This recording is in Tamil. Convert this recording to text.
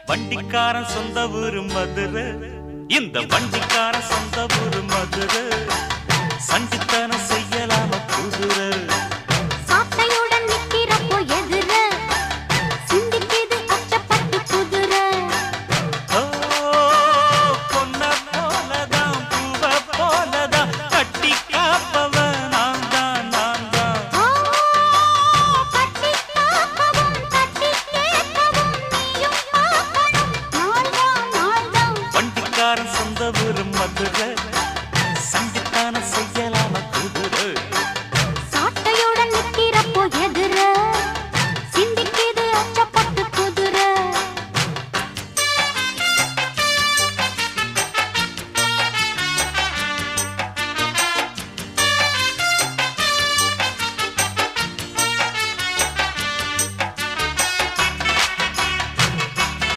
வண்டிக்காரன் சொந்த ஊரு மதுரை, இந்த வண்டிக்காரன் சொந்த ஊரு மதுரை. சண்டித்தனம் செய்யலாம குதிரை சாட்டையுடன் நிக்கிறப்போ எதிர சிந்திக்குது அச்சப்பட்டு குதிரை. பொன்ன போலதான் பூவ போலதான் கட்டி காப்பவன் நான் தான் நான் தான். கட்டி காக்கவும் கட்டி கேட்கவும் நீயும் பார்க்கணும் நாள்தான் நாள்தான். வண்டிக்காரன் சொந்த ஊரு மதுரை,